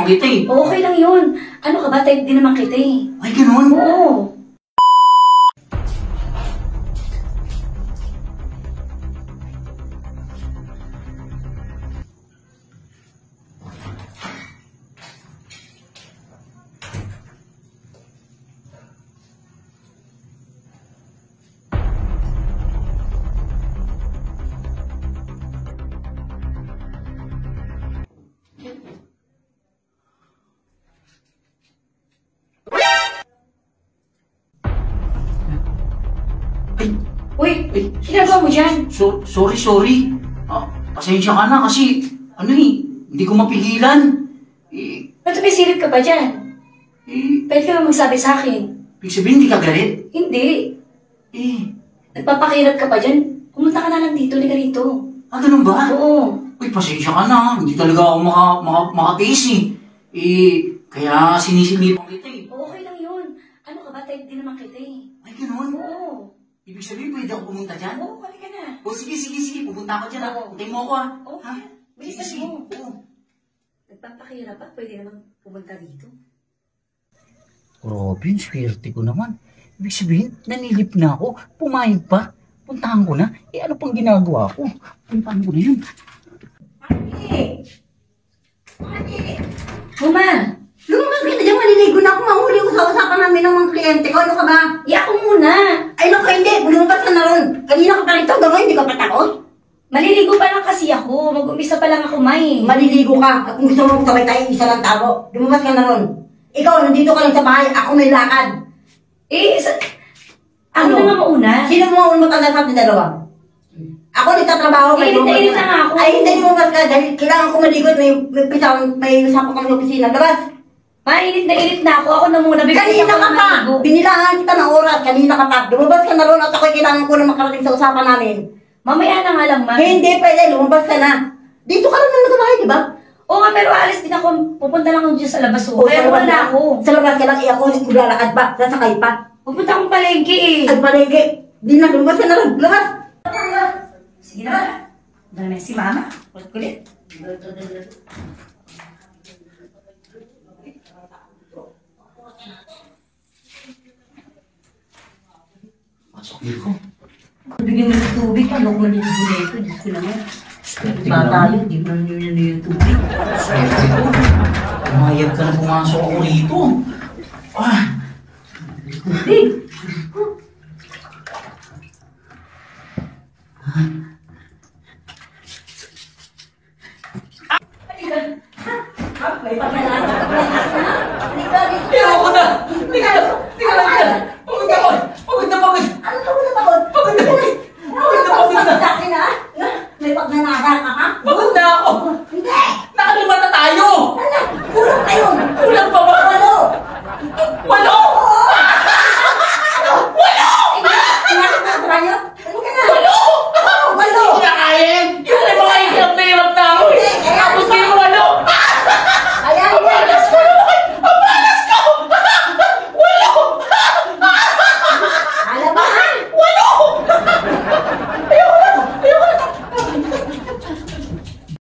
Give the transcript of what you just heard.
kita eh. Okay lang yun. Ano ka ba? Type din naman kita eh. Ay, ganun? Oo. Ay, Uy, ginagawa mo dyan? sorry. Pasensya ka na kasi, hindi ko mapigilan. Ba't may silip ka pa dyan? Pwede ka ba magsabi sa akin? Ibig sabihin, hindi ka galit? Hindi. Eh, Nagpapakirap ka pa dyan? Pumunta ka na lang dito, liga rito. ganun ba? Oo. Uy, pasensya ka na. Hindi talaga ako makatiis eh. Kaya sinisilipan kita eh. Okay lang yun. Ano ka ba? Type din naman kita eh. Ay, ganun? Oo. Ibig sabihin, pwede ako pumunta dyan? Oo, halika na. O, sige. Pupunta ako dyan. Oo. Hintayin mo ako ah. Oo, Ha? bilisan Sige. mo. Oo. Nagpapakirap pa? Pwede naman pumunta dito. Robin, swerte ko naman. Ibig sabihin, nanilip na ako. Pumayag pa. Puntahan ko na. Ano pang ginagawa ko? Puntahan ko na yun. Mama! Lumabas ka na dyan, maliligo na ako. Mahuli ko sa usapan namin ng mga kliyente ko. Ano ka ba? Iyak ko muna! Ay, naku, hindi. Lumabas ka na ron. Kanina ka pa rito. Gawin, hindi ka pa takot. Maliligo pa lang kasi ako. Mag-umisa pa lang ako, May. Maliligo ka. At kung gusto mo sabay tayo, isa lang tao. Lumabas ka na ron. Ikaw, nandito ka lang sa bahay. Ako may lakad. Ako na nga mauna. Sino mo ang matanda sa ating dalawa? Ako nagtatrabaho. Init na nga ako. Ay, hindi lumabas ka. Dahil kailangan ko maligot. May usapan kami sa opisina. Labas. Mainit na ako. Ako na muna. Kanina ka pa! Binilaan kita ng oras. Kanina ka pa. Lumabas ka na ron at ako'y kailangan ko na makarating sa usapan namin. Mamaya na nga lang, Ma. Hindi pwede. Lumabas ka na. Dito ka lang naman sa bahay, di ba? Oo nga, pero alis din ako. Pupunta lang ako dyan sa labas. Kaya wala na ako. Sa labas ka lang. Ako maglalakad pa. Sasakay pa. Pupunta akong palengke eh. At palengke. Di na. Lumabas ka na ron. Lumabas. Sige na. Dami si Mama. Kulit. Pasok dito. Bigyan mo ng tubig. Ano ko naliligo na ito? Diyos ko naman. Bata yun. Di mo nyo yung tubig. Swerte ko. Pumayag ka na pumasok ako rito. Tubig. May paglalakad. Halika, Ayoko na! Tingnan lang!